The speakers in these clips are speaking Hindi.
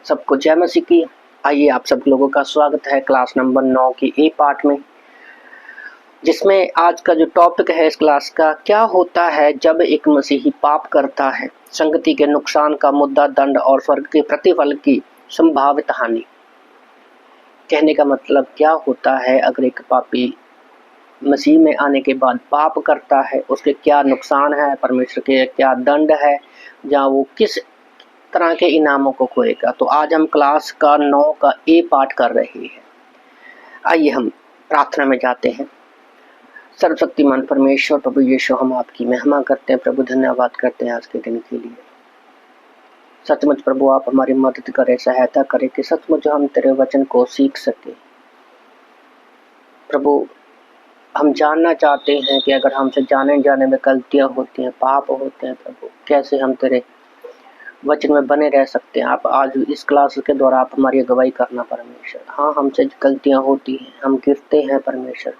सबको जय मसीह की। आइए आप सब लोगों का स्वागत है क्लास नंबर 9 की ए पार्ट में, जिसमें आज का जो टॉपिक है इस क्लास का, क्या होता है जब एक मसीही पाप करता है, संगति के नुकसान का मुद्दा, दंड और स्वर्ग के प्रतिफल की संभावित हानि। कहने का मतलब क्या होता है अगर एक पापी मसीह में आने के बाद पाप करता है, उसके क्या नुकसान है, परमेश्वर के क्या दंड है, या वो किस तरह के इनामों को खोएगा। तो आज हम क्लास का 9 का ए पार्ट कर रहे हैं। आइए हम प्रार्थना में जाते हैं। सर्वशक्तिमान परमेश्वर प्रभु यीशु, हम आपकी महिमा करते हैं प्रभु, धन्यवाद करते हैं आज के दिन के लिए। सचमुच प्रभु आप हमारी मदद करें, सहायता करें कि सचमुच हम तेरे वचन को सीख सके। प्रभु हम जानना चाहते हैं कि अगर हमसे जाने जाने में गलतियां होती हैं, पाप होते हैं प्रभु, कैसे हम तेरे वचन में बने रह सकते हैं। आप आज इस क्लास के द्वारा आप हमारी अगुवाई करना परमेश्वर। हाँ, हमसे गलतियां होती हैं, हम गिरते हैं परमेश्वर,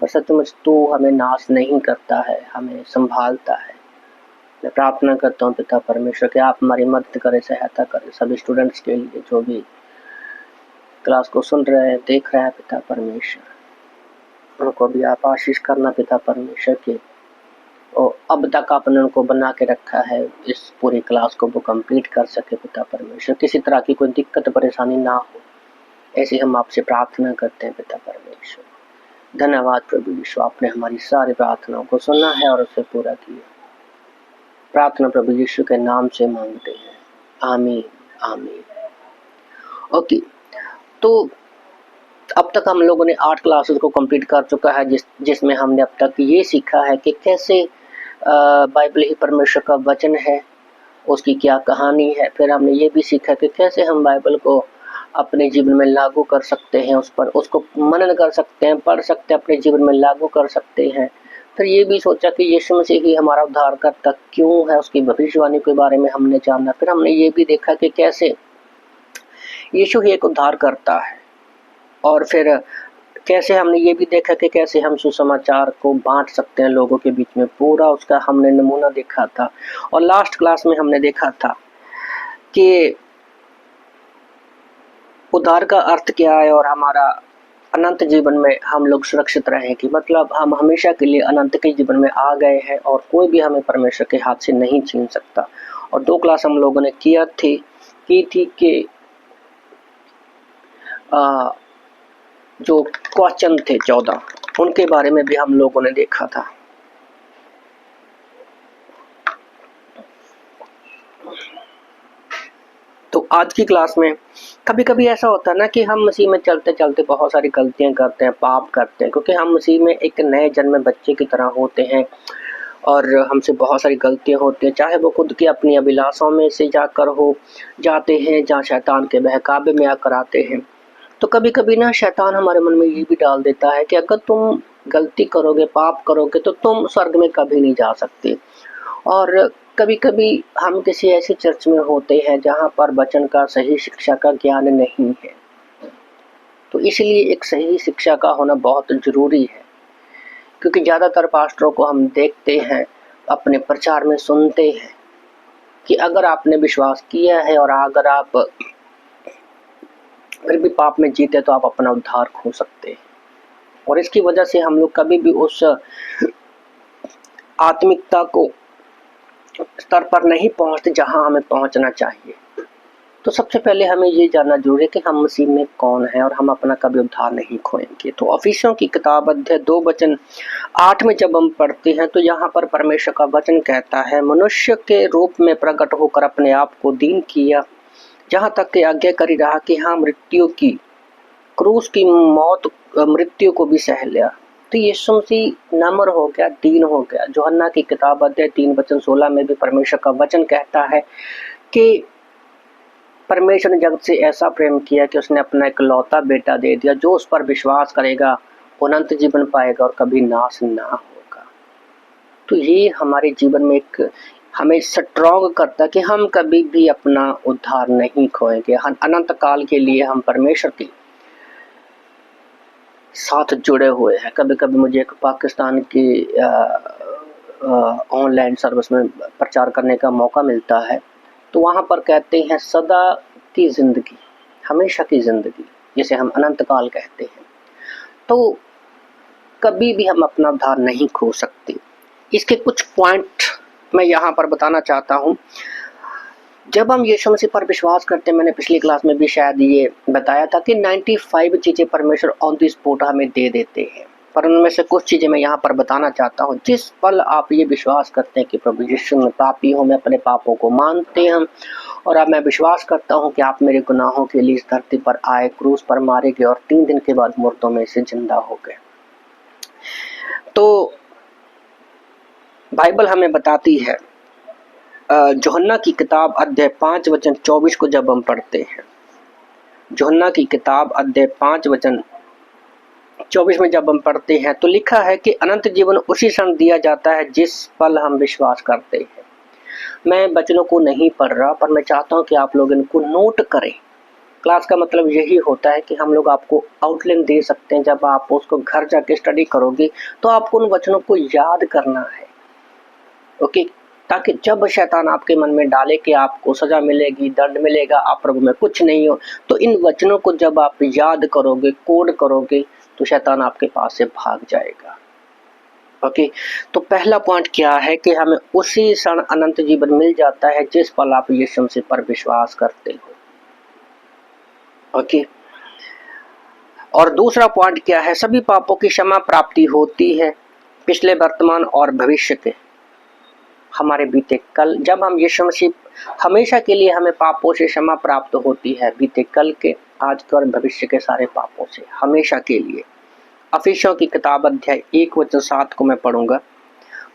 पर सचमुच तू हमें नाश नहीं करता है, हमें संभालता है। मैं प्रार्थना करता हूँ पिता परमेश्वर कि आप हमारी मदद करें, सहायता करें। सभी स्टूडेंट्स के लिए जो भी क्लास को सुन रहे हैं, देख रहे हैं पिता परमेश्वर, उनको भी आप आशीष करना पिता परमेश्वर के। और अब तक आपने उनको बना के रखा है, इस पूरी क्लास को वो कंप्लीट कर सके पिता परमेश्वर, किसी तरह की कोई दिक्कत परेशानी ना हो, ऐसी हम आपसे प्रार्थना करते हैं पिता परमेश्वर। धन्यवाद प्रभु यीशु, आपने हमारी सारी प्रार्थनाओं को सुना है और उसे पूरा किया। प्रार्थना प्रभु यीशु के नाम से मांगते हैं, आमीन आमीन। ओके, तो अब तक हम लोगों ने 8 क्लासेस को कंप्लीट कर चुका है, जिसमें हमने अब तक ये सीखा है कि कैसे बाइबल ही परमेश्वर का वचन है, उसकी क्या कहानी है। फिर हमने ये भी सीखा कि कैसे हम बाइबल को अपने जीवन में लागू कर सकते हैं, उस पर उसको मनन कर सकते हैं, पढ़ सकते हैं, अपने जीवन में लागू कर सकते हैं। फिर ये भी सोचा कि यीशु मसीह ही हमारा उद्धारकर्ता क्यों है, उसकी भविष्यवाणी के बारे में हमने जाना। फिर हमने ये भी देखा कि कैसे यीशु ही एक उद्धारकर्ता है, और फिर कैसे हमने ये भी देखा कि कैसे हम सुसमाचार को बांट सकते हैं लोगों के बीच में, पूरा उसका हमने नमूना देखा था। और लास्ट क्लास में हमने देखा था कि उद्धार का अर्थ क्या है और हमारा अनंत जीवन में हम लोग सुरक्षित रहें, कि मतलब हम हमेशा के लिए अनंत के जीवन में आ गए हैं और कोई भी हमें परमेश्वर के हाथ से नहीं छीन सकता। और 2 क्लास हम लोगों ने की थी कि जो क्वेश्चन थे 14, उनके बारे में भी हम लोगों ने देखा था। तो आज की क्लास में कभी कभी ऐसा होता है ना कि हम मसीह में चलते चलते बहुत सारी गलतियां करते हैं, पाप करते हैं, क्योंकि हम मसीह में एक नए जन्मे बच्चे की तरह होते हैं और हमसे बहुत सारी गलतियां होती हैं, चाहे वो खुद की अपनी अभिलाषाओं में से जाते हैं, जहाँ शैतान के बहकावे में आकर आते हैं। तो कभी कभी ना शैतान हमारे मन में ये भी डाल देता है कि अगर तुम गलती करोगे, पाप करोगे, तो तुम स्वर्ग में कभी नहीं जा सकते। और कभी कभी हम किसी ऐसी चर्च में होते हैं जहाँ पर वचन का, सही शिक्षा का ज्ञान नहीं है। तो इसलिए एक सही शिक्षा का होना बहुत जरूरी है, क्योंकि ज़्यादातर पास्टरों को हम देखते हैं, अपने प्रचार में सुनते हैं कि अगर आपने विश्वास किया है और अगर आप फिर भी पाप में जीते तो आप अपना उद्धार खो सकते हैं। और इसकी वजह से हम लोग कभी भी उस आत्मिकता को स्तर पर नहीं पहुंचते जहां हमें पहुंचना चाहिए। तो सबसे पहले हमें ये जानना जरूरी है कि हम मसीह में कौन है और हम अपना कभी उद्धार नहीं खोएंगे। तो इफिसियों की किताब अध्याय 2 वचन 8 में जब हम पढ़ते हैं तो यहाँ पर परमेश्वर का वचन कहता है, मनुष्य के रूप में प्रकट होकर अपने आप को दीन किया, जहाँ तक कि आज्ञाकारी रहा कि हाँ, मृत्यु की क्रूस की मौत, मृत्यु को भी सह लिया। तो यीशु मसीह नम्र हो गया, दीन हो गया। यूहन्ना की किताब अध्याय 3 वचन 16 में भी परमेश्वर का वचन कहता है कि परमेश्वर ने जगत से ऐसा प्रेम किया कि उसने अपना इकलौता बेटा दे दिया, जो उस पर विश्वास करेगा अनंत जीवन पाएगा और कभी नाश ना होगा। तो ये हमारे जीवन में एक हमें स्ट्रॉन्ग करता है कि हम कभी भी अपना उद्धार नहीं खोएंगे। अनंत काल के लिए हम परमेश्वर के साथ जुड़े हुए हैं। कभी कभी मुझे एक पाकिस्तान की ऑनलाइन सर्विस में प्रचार करने का मौका मिलता है, तो वहाँ पर कहते हैं, सदा की जिंदगी, हमेशा की जिंदगी जिसे हम अनंत काल कहते हैं, तो कभी भी हम अपना उद्धार नहीं खो सकते। इसके कुछ पॉइंट मैं यहाँ पर बताना चाहता हूँ। जब हम यीशु मसीह पर विश्वास करते हैं, मैंने पिछली क्लास में भी शायद ये बताया था कि 95 चीज़ें परमेश्वर ऑन द स्पॉट हमें दे देते हैं, पर उनमें से कुछ चीज़ें मैं यहाँ पर बताना चाहता हूँ। जिस पल आप ये विश्वास करते हैं कि प्रभु यीशु मैं पापी हूँ, मैं अपने पापों को मानते हैं और अब मैं विश्वास करता हूँ कि आप मेरे गुनाहों के लिए इस धरती पर आए, क्रूस पर मारे गए और 3 दिन के बाद मुर्दों में से जिंदा हो गए, तो बाइबल हमें बताती है, यूहन्ना की किताब अध्याय 5 वचन 24 को जब हम पढ़ते हैं, यूहन्ना की किताब अध्याय 5 वचन 24 में जब हम पढ़ते हैं, तो लिखा है कि अनंत जीवन उसी क्षण दिया जाता है जिस पल हम विश्वास करते हैं। मैं वचनों को नहीं पढ़ रहा, पर मैं चाहता हूं कि आप लोग इनको नोट करें। क्लास का मतलब यही होता है कि हम लोग आपको आउटलाइन दे सकते हैं, जब आप उसको घर जाके स्टडी करोगे तो आपको उन वचनों को याद करना है, ओके, ताकि जब शैतान आपके मन में डाले कि आपको सजा मिलेगी, दंड मिलेगा, आप प्रभु में कुछ नहीं हो, तो इन वचनों को जब आप याद करोगे, कोड करोगे, तो शैतान आपके पास से भाग जाएगा। ओके, तो पहला पॉइंट क्या है कि हमें उसी क्षण अनंत जीवन मिल जाता है जिस पल आप यीशु मसीह पर विश्वास करते हो। ओके, और दूसरा पॉइंट क्या है, सभी पापों की क्षमा प्राप्ति होती है, पिछले, वर्तमान और भविष्य के। हमारे बीते कल, जब हम यीशु मसीह, हमेशा के लिए हमें पापों से क्षमा प्राप्त होती है, बीते कल के, आज के और भविष्य के सारे पापों से, हमेशा के लिए। इफिसियों की किताब अध्याय 1 वचन 7 को मैं पढ़ूंगा।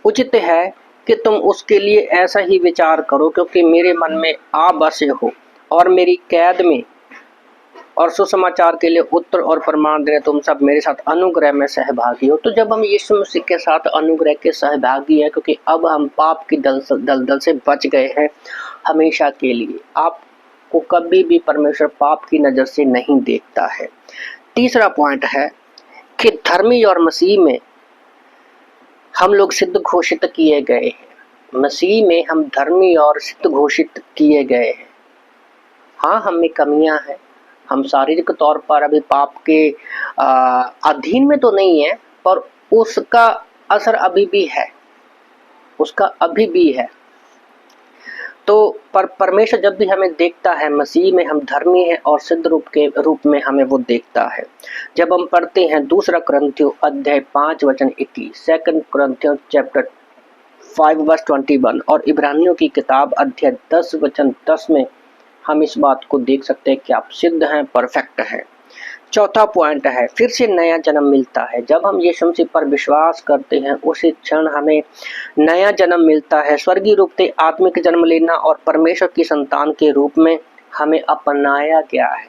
उचित है कि तुम उसके लिए ऐसा ही विचार करो, क्योंकि मेरे मन में आ बसे हो और मेरी कैद में और सुसमाचार के लिए उत्तर और प्रमाण देने तुम सब मेरे साथ अनुग्रह में सहभागी हो। तो जब हम यीशु मसीह के साथ अनुग्रह के सहभागी हैं, क्योंकि अब हम पाप की दलदल से बच गए हैं हमेशा के लिए, आपको कभी भी परमेश्वर पाप की नज़र से नहीं देखता है। तीसरा पॉइंट है कि धर्मी और मसीह में हम लोग सिद्ध घोषित किए गए हैं। मसीह में हम धर्मी और सिद्ध घोषित किए गए हैं। हाँ, हम में कमियां हैं, हम शारीरिक तौर पर अभी पाप के अधीन में तो नहीं है, पर उसका असर अभी भी है, उसका अभी भी है। तो पर परमेश्वर जब भी हमें देखता है, मसीह में हम धर्मी हैं और सिद्ध रूप में हमें वो देखता है। जब हम पढ़ते हैं 2 कुरिन्थियों अध्याय 5 वचन 21, 2 कुरिन्थियों चैप्टर 5 वर्स 21 और इब्रानियों की किताब अध्याय 10 वचन 10 में हम इस बात को देख सकते हैं कि आप सिद्ध हैं, परफेक्ट हैं। चौथा पॉइंट है, फिर से नया जन्म मिलता है। जब हम यीशु मसीह पर विश्वास करते हैं, उसी क्षण हमें नया जन्म मिलता है। स्वर्गीय रूप से आत्मिक जन्म लेना और परमेश्वर की संतान के रूप में हमें अपनाया गया है।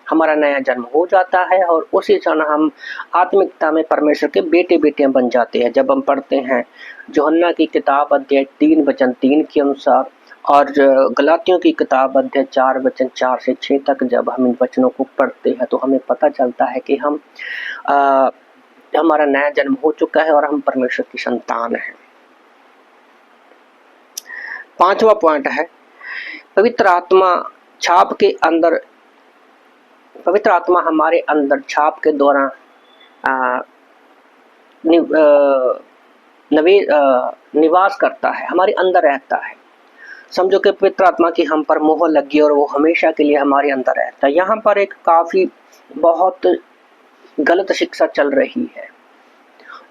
हमारा नया जन्म हो जाता है और उसी क्षण हम आत्मिकता में परमेश्वर के बेटे बेटियां बन जाते हैं। जब हम पढ़ते हैं यूहन्ना की किताब अध्याय 3 वचन 3 के अनुसार और गलातियों की किताब अध्याय 4 वचन 4 से 6 तक, जब हम इन वचनों को पढ़ते हैं तो हमें पता चलता है कि हम हमारा नया जन्म हो चुका है और हम परमेश्वर की संतान हैं। पांचवा पॉइंट है, पवित्र आत्मा छाप के अंदर, पवित्र आत्मा हमारे अंदर छाप के दौरान निवास करता है, हमारे अंदर रहता है। समझो कि पवित्र आत्मा की हम पर मोहर लगी और वो हमेशा के लिए हमारे अंदर रहता है। यहाँ पर एक काफी बहुत गलत शिक्षा चल रही है।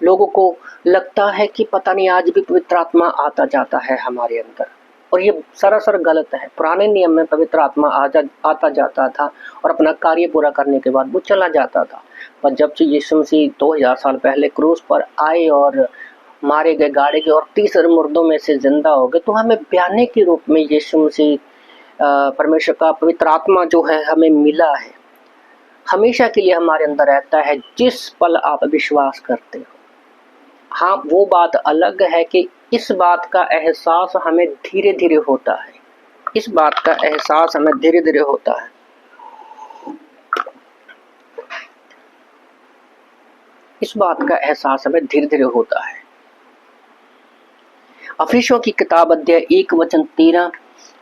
लोगों को लगता है कि पता नहीं आज भी पवित्र आत्मा आता जाता है हमारे अंदर, और ये सरासर गलत है। पुराने नियम में पवित्र आत्मा आता जाता था और अपना कार्य पूरा करने के बाद वो चला जाता था, पर जब से यीशु मसीह 2000 साल पहले क्रूस पर आए और मारे गए, गाड़े गए और 30 मुर्दों में से जिंदा हो गए, तो हमें बयाने के रूप में यीशु मसीह परमेश्वर का पवित्र आत्मा जो है हमें मिला है, हमेशा के लिए हमारे अंदर रहता है जिस पल आप विश्वास करते हो। हाँ, वो बात अलग है कि इस बात का एहसास हमें धीरे धीरे होता है, इस बात का एहसास हमें धीरे धीरे होता है। इस बात का एहसास हमें धीरे धीरे होता है। इफिसियों की किताब अध्याय 1 वचन 13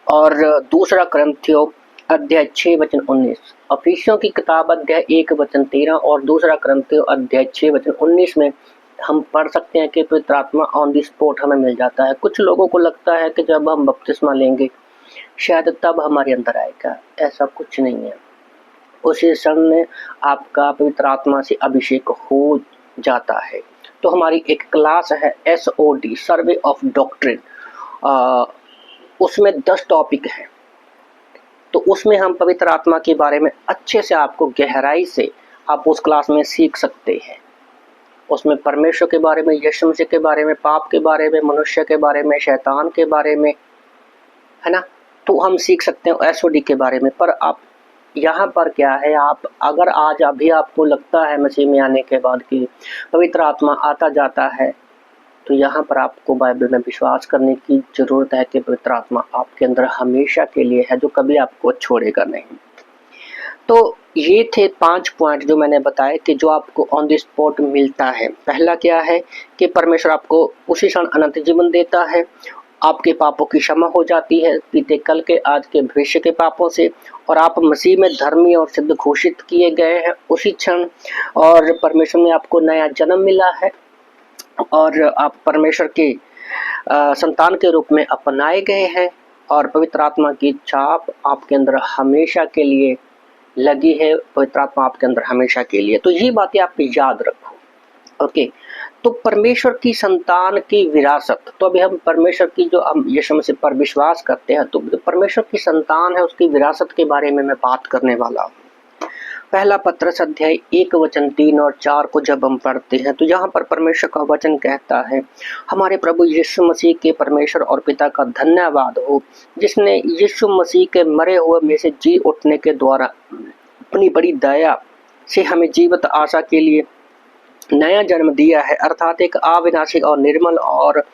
और 2 कुरिन्थियों अध्याय 6 वचन 19, अफिसियों की किताब अध्याय 1 वचन 13 और दूसरा करंथियों अध्याय 6 वचन 19 में हम पढ़ सकते हैं कि पवित्र आत्मा ऑन द स्पॉट हमें मिल जाता है। कुछ लोगों को लगता है कि जब हम बपतिस्मा लेंगे शायद तब हमारे अंदर आएगा, ऐसा कुछ नहीं है। उसी क्षण में आपका पवित्र आत्मा से अभिषेक हो जाता है। तो हमारी एक क्लास है SOD, सर्वे ऑफ डॉक्ट्रिन, उसमें 10 टॉपिक हैं। तो उसमें हम पवित्र आत्मा के बारे में अच्छे से आपको गहराई से आप उस क्लास में सीख सकते हैं। उसमें परमेश्वर के बारे में, यीशु मसीह के बारे में, पाप के बारे में, मनुष्य के बारे में, शैतान के बारे में, है ना। तो हम सीख सकते हैं SOD के बारे में। पर आप यहाँ पर क्या है, आप अगर आज अभी आपको लगता है मसीह में आने के बाद कि पवित्र आत्मा आता जाता है, तो यहाँ पर आपको बाइबल में विश्वास करने की ज़रूरत है कि पवित्र आत्मा आपके अंदर हमेशा के लिए है, जो कभी आपको छोड़ेगा नहीं। तो ये थे 5 पॉइंट जो मैंने बताए कि जो आपको ऑन द स्पॉट मिलता है। पहला क्या है कि परमेश्वर आपको उसी क्षण अनंत जीवन देता है, आपके पापों की क्षमा हो जाती है, बीते कल के, आज के, भविष्य के पापों से, और आप मसीह में धर्मी और सिद्ध घोषित किए गए हैं उसी क्षण, और परमेश्वर में आपको नया जन्म मिला है और आप परमेश्वर के संतान के रूप में अपनाए गए हैं, और पवित्र आत्मा की छाप आपके अंदर हमेशा के लिए लगी है। पवित्र आत्मा आपके अंदर हमेशा के लिए। तो ये बातें आप याद रखो। ओके, तो परमेश्वर की संतान की विरासत, तो अभी हम परमेश्वर की, जो हम यीशु मसीह पर विश्वास करते हैं, तो परमेश्वर की संतान है उसकी विरासत के बारे में मैं बात करने वाला हूँ। पहला पत्रस अध्याय 1 वचन 3 और 4 को जब हम पढ़ते हैं तो यहाँ पर परमेश्वर का वचन कहता है, हमारे प्रभु यीशु मसीह के परमेश्वर और पिता का धन्यवाद हो, जिसने यीशु मसीह के मरे हुए में से जी उठने के द्वारा अपनी बड़ी दया से हमें जीवित आशा के लिए नया जन्म दिया है, अर्थात एक अविनाशी और निर्मल और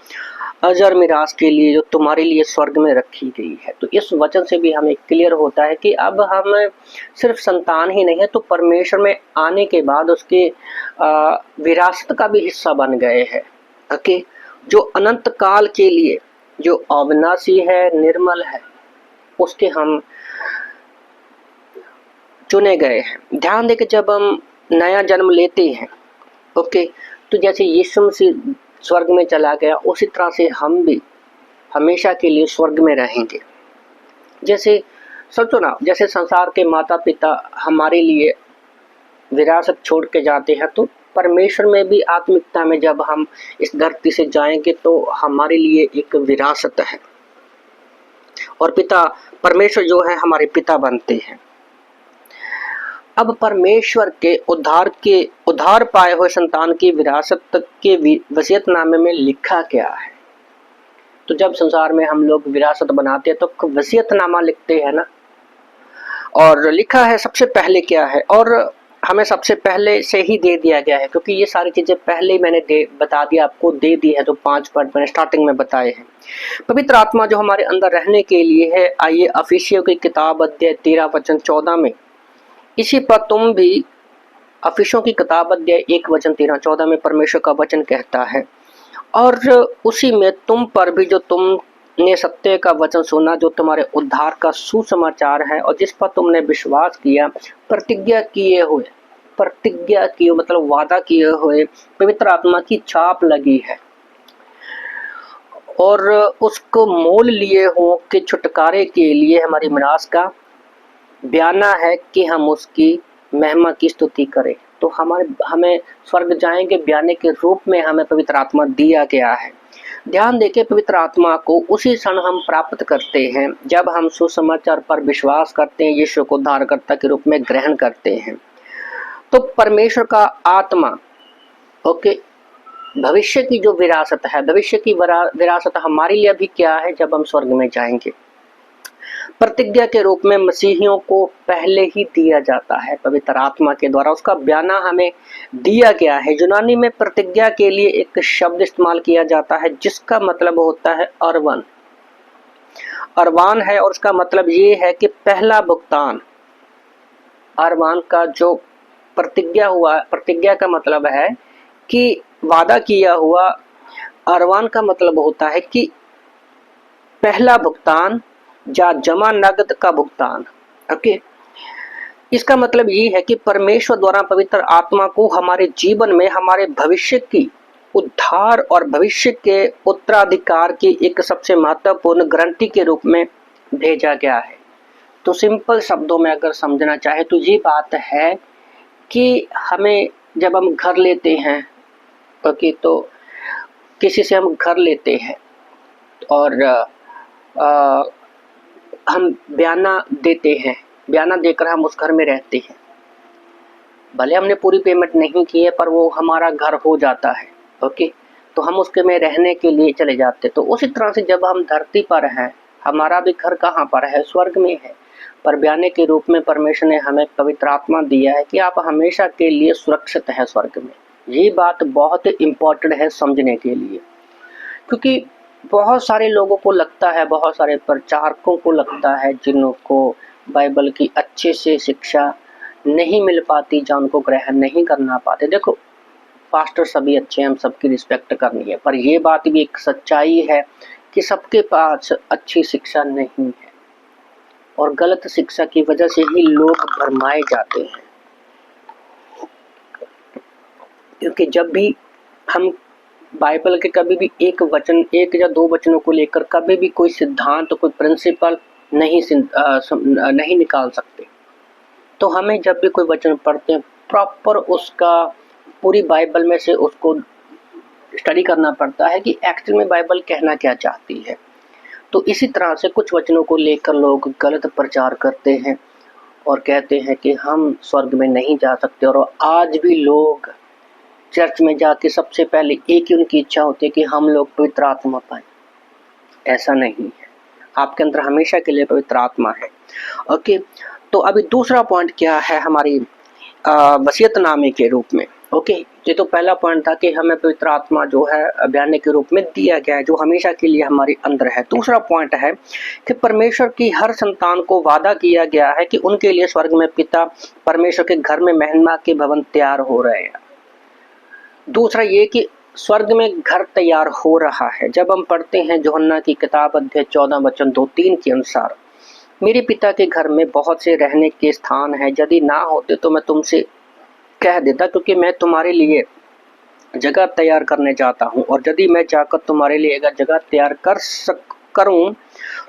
अजर मिरास के लिए जो तुम्हारे लिए स्वर्ग में रखी गई है। तो इस वचन से भी हमें क्लियर होता है कि अब हम सिर्फ संतान ही नहीं है, तो परमेश्वर में आने के बाद उसके विरासत का भी हिस्सा बन गए हैं। ओके, जो अनंत काल के लिए जो अविनाशी है, निर्मल है, उसके हम चुने गए हैं। ध्यान दें कि जब हम नया जन्म लेते हैं, ओके, तो जैसे यीशु मसीह स्वर्ग में चला गया, उसी तरह से हम भी हमेशा के लिए स्वर्ग में रहेंगे। जैसे सोचो ना, जैसे संसार के माता पिता हमारे लिए विरासत छोड़ के जाते हैं, तो परमेश्वर में भी आत्मिकता में जब हम इस धरती से जाएंगे तो हमारे लिए एक विरासत है, और पिता परमेश्वर जो है हमारे पिता बनते हैं। अब परमेश्वर के उद्धार पाए हुए संतान की विरासत के वसीयतनामे में लिखा क्या है? तो जब संसार में हम लोग विरासत बनाते हैं तो वसीयतनामा लिखते हैं ना, और लिखा है सबसे पहले क्या है, और हमें सबसे पहले से ही दे दिया गया है, क्योंकि ये सारी चीजें पहले ही मैंने बता दिया, आपको दे दी है। जो 5 पॉइंट मैंने स्टार्टिंग में बताए हैं। पवित्र आत्मा जो हमारे अंदर रहने के लिए है, आइए अफिसियों की किताब अध्याय 13 वचन 14 में, इसी पर तुम भी, अफिसियों की किताब अध्याय 1 वचन 13-14 में परमेश्वर का वचन कहता है, और उसी में तुम पर भी जो तुमने सत्य का वचन सुना, जो तुम्हारे उद्धार का सुसमाचार है, और जिस पर तुमने विश्वास किया, प्रतिज्ञा किए मतलब वादा किए हुए पवित्र आत्मा की छाप लगी है, और उसको मोल लिए हो कि छुटकारे के लिए हमारी मिरास का बयाना है कि हम उसकी महिमा की स्तुति करें। तो हमें स्वर्ग जाएंगे बयाने के रूप में हमें पवित्र आत्मा दिया गया है। ध्यान देके पवित्र आत्मा को उसी क्षण हम प्राप्त करते हैं जब हम सुसमाचार पर विश्वास करते हैं, यीशु को उद्धारकर्ता के रूप में ग्रहण करते हैं। तो परमेश्वर का आत्मा, ओके, भविष्य की जो विरासत है, भविष्य की विरासत हमारे लिए अभी क्या है, जब हम स्वर्ग में जाएंगे प्रतिज्ञा के रूप में मसीहियों को पहले ही दिया जाता है पवित्र आत्मा के द्वारा, उसका बयाना हमें दिया गया है। यूनानी में प्रतिज्ञा के लिए एक शब्द इस्तेमाल किया जाता है जिसका मतलब होता है अरवान है, और उसका मतलब ये है कि पहला भुगतान। अरवान का जो प्रतिज्ञा का मतलब है कि वादा किया हुआ। अरवान का मतलब होता है कि पहला भुगतान या जमा नगद का भुगतान। ओके, इसका मतलब ये है कि परमेश्वर द्वारा पवित्र आत्मा को हमारे जीवन में हमारे भविष्य की उद्धार और भविष्य के उत्तराधिकार की एक सबसे महत्वपूर्ण गारंटी के रूप में भेजा गया है। तो सिंपल शब्दों में अगर समझना चाहे तो ये बात है कि हमें जब हम घर लेते हैं, ओके, तो किसी से हम घर लेते हैं और हम बयाना देते हैं, बयाना देकर हम उस घर में रहते हैं। भले हमने पूरी पेमेंट नहीं की है पर वो हमारा घर हो जाता है, ओके, तो हम उसके में रहने के लिए चले जाते। तो उसी तरह से जब हम धरती पर हैं, हमारा भी घर कहाँ पर है? स्वर्ग में है। पर बयाने के रूप में परमेश्वर ने हमें पवित्र आत्मा दिया है कि आप हमेशा के लिए सुरक्षित हैं स्वर्ग में। ये बात बहुत इम्पोर्टेंट है समझने के लिए, क्योंकि बहुत सारे लोगों को लगता है, बहुत सारे प्रचारकों को लगता है जिनको बाइबल की अच्छे से शिक्षा नहीं मिल पाती, या उनको ग्रहण नहीं करना पाते। देखो, पास्टर सभी अच्छे हैं, हम सबकी रिस्पेक्ट करनी है, पर यह बात भी एक सच्चाई है कि सबके पास अच्छी शिक्षा नहीं है और गलत शिक्षा की वजह से ही लोग भरमाए जाते हैं। क्योंकि जब भी हम बाइबल के कभी भी एक वचन, एक या दो वचनों को लेकर कभी भी कोई सिद्धांत, कोई प्रिंसिपल नहीं निकाल सकते, तो हमें जब भी कोई वचन पढ़ते हैं प्रॉपर उसका पूरी बाइबल में से उसको स्टडी करना पड़ता है कि एक्चुअल में बाइबल कहना क्या चाहती है। तो इसी तरह से कुछ वचनों को लेकर लोग गलत प्रचार करते हैं और कहते हैं कि हम स्वर्ग में नहीं जा सकते, और आज भी लोग चर्च में जाके सबसे पहले एक ही उनकी इच्छा होती है कि हम लोग पवित्र आत्मा पाएं। ऐसा नहीं है, आपके अंदर हमेशा के लिए पवित्र आत्मा है। ओके, तो अभी दूसरा पॉइंट क्या है हमारी वसीयतनामे के रूप में। ओके, ये तो पहला पॉइंट था कि हमें पवित्र आत्मा जो है बयाने के रूप में दिया गया है, जो हमेशा के लिए हमारे अंदर है। दूसरा पॉइंट है कि परमेश्वर की हर संतान को वादा किया गया है कि उनके लिए स्वर्ग में पिता परमेश्वर के घर में महिमा के भवन तैयार हो रहे हैं। दूसरा ये कि स्वर्ग में घर तैयार हो रहा है। जब हम पढ़ते हैं यूहन्ना की किताब अध्याय 14 वचन 2-3 के अनुसार, मेरे पिता के घर में बहुत से रहने के स्थान हैं, यदि ना होते तो मैं तुमसे कह देता, क्योंकि मैं तुम्हारे लिए जगह तैयार करने जाता हूँ, और यदि मैं जाकर तुम्हारे लिए अगर जगह तैयार करूँ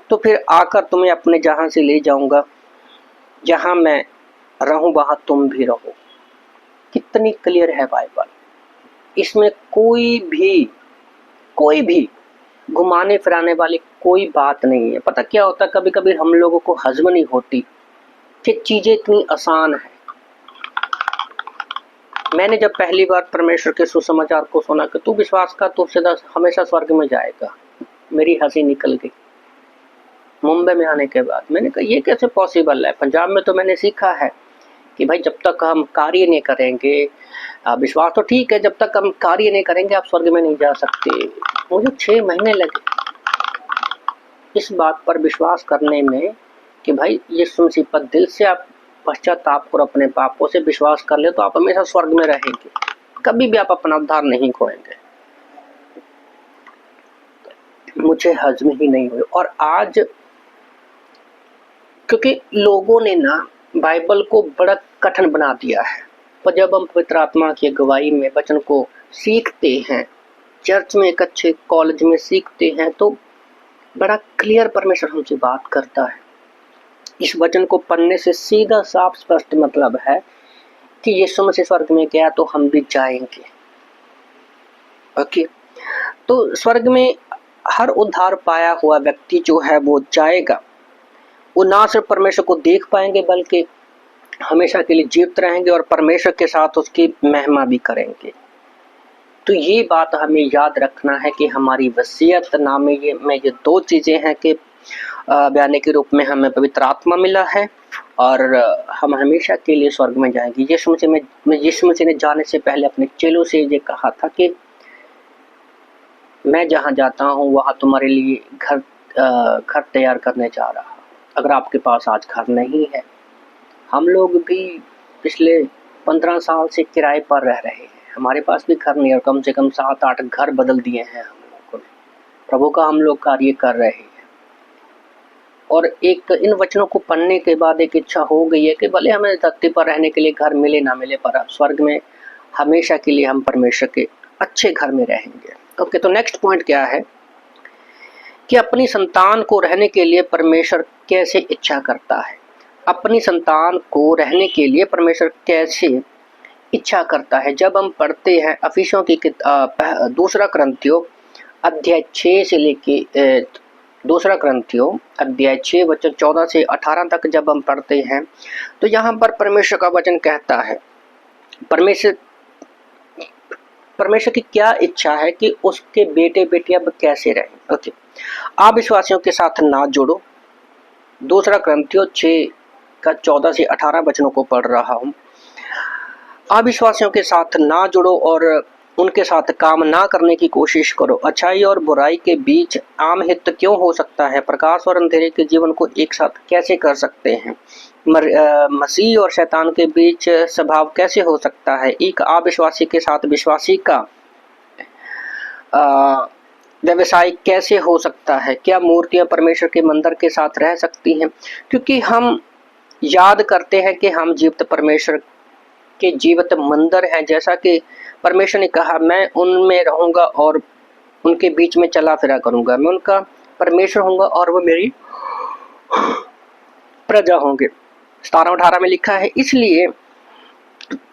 तो फिर आकर तुम्हें अपने जहाँ से ले जाऊँगा, जहाँ मैं रहूँ वहाँ तुम भी रहो। कितनी क्लियर है बाइबल, इसमें कोई भी घुमाने फिराने वाली कोई बात नहीं है। पता क्या होता है, कभी कभी हम लोगों को हजम नहीं होती कि चीजें इतनी आसान है। मैंने जब पहली बार परमेश्वर के सुसमाचार को सुना कि तू विश्वास कर, तू सीधा हमेशा स्वर्ग में जाएगा, मेरी हंसी निकल गई। मुंबई में आने के बाद मैंने कहा ये कैसे पॉसिबल है। पंजाब में तो मैंने सीखा है कि भाई जब तक हम कार्य नहीं करेंगे, विश्वास तो ठीक है, जब तक हम कार्य नहीं करेंगे आप स्वर्ग में नहीं जा सकते। मुझे 6 महीने लगे इस बात पर विश्वास करने में कि भाई यीशु मसीह पर दिल से आप पश्चाताप और अपने पापों से विश्वास कर ले तो आप हमेशा स्वर्ग में रहेंगे, कभी भी आप अपना उद्धार नहीं खोएंगे। मुझे हजम ही नहीं हुई। और आज क्योंकि लोगों ने ना बाइबल को बड़ा कठिन बना दिया है, पर जब हम पवित्र आत्मा की अगुवाई में वचन को सीखते हैं, चर्च में एक अच्छे कॉलेज में सीखते हैं, तो बड़ा क्लियर परमेश्वर हमसे बात करता है। इस वचन को पढ़ने से सीधा साफ स्पष्ट मतलब है कि यीशु मसीह स्वर्ग में गया तो हम भी जाएंगे। ओके, तो स्वर्ग में हर उद्धार पाया हुआ व्यक्ति जो है वो जाएगा। वो ना सिर्फ परमेश्वर को देख पाएंगे बल्कि हमेशा के लिए जीवित रहेंगे और परमेश्वर के साथ उसकी महिमा भी करेंगे। तो ये बात हमें याद रखना है कि हमारी वसीयतनामे में ये 2 चीज़ें हैं कि बयाने के रूप में हमें पवित्र आत्मा मिला है और हम हमेशा के लिए स्वर्ग में जाएंगे। यीशु मसीह ने जाने से पहले अपने चेलों से ये कहा था कि मैं जहाँ जाता हूँ वहाँ तुम्हारे लिए घर तैयार करने जा रहा हूँ। अगर आपके पास आज घर नहीं है, हम लोग भी पिछले 15 साल से किराए पर रह रहे हैं, हमारे पास भी घर नहीं, और कम से कम 7-8 घर बदल दिए हैं हम लोगों ने। प्रभु का हम लोग कार्य कर रहे हैं। और एक इन वचनों को पढ़ने के बाद एक इच्छा हो गई है कि भले हमें धरती पर रहने के लिए घर मिले ना मिले, पर स्वर्ग में हमेशा के लिए हम परमेश्वर के अच्छे घर में रहेंगे। ओके, तो नेक्स्ट पॉइंट क्या है कि अपनी संतान को रहने के लिए परमेश्वर कैसे इच्छा करता है। अपनी संतान को रहने के लिए परमेश्वर कैसे इच्छा करता है। जब हम पढ़ते हैं अफिसियों की दूसरा करंथियों अध्याय 6 से लेके दूसरा करंथियों अध्याय 6 वचन 14 से 18 तक जब हम पढ़ते हैं तो यहाँ पर परमेश्वर का वचन कहता है परमेश्वर की क्या इच्छा है कि उसके बेटे बेटियां कैसे रहें। ओके, आप विश्वासियों के साथ ना जुड़ो। दूसरा करंथियों 6 का 14 से 18 वचनों को पढ़ रहा हूँ। अविश्वासियों के साथ ना जुड़ो और उनके साथ काम ना करने की कोशिश करो। अच्छाई और बुराई के बीच आम हित क्यों हो सकता है। प्रकाश और अंधेरे के जीवन को एक साथ कैसे कर सकते हैं। मसीह और शैतान के बीच स्वभाव कैसे हो सकता है। एक अविश्वासी के साथ विश्वासी का व्यवसाय कैसे हो सकता है। क्या मूर्तियां परमेश्वर के मंदिर के साथ रह सकती हैं। क्योंकि हम याद करते हैं कि हम जीवित परमेश्वर के जीवित मंदिर हैं। जैसा कि परमेश्वर ने कहा, मैं उनमें रहूंगा और उनके बीच में चला फिरा करूंगा। मैं उनका परमेश्वर होऊंगा और वो मेरी प्रजा होंगे। 17-18 में लिखा है। इसलिए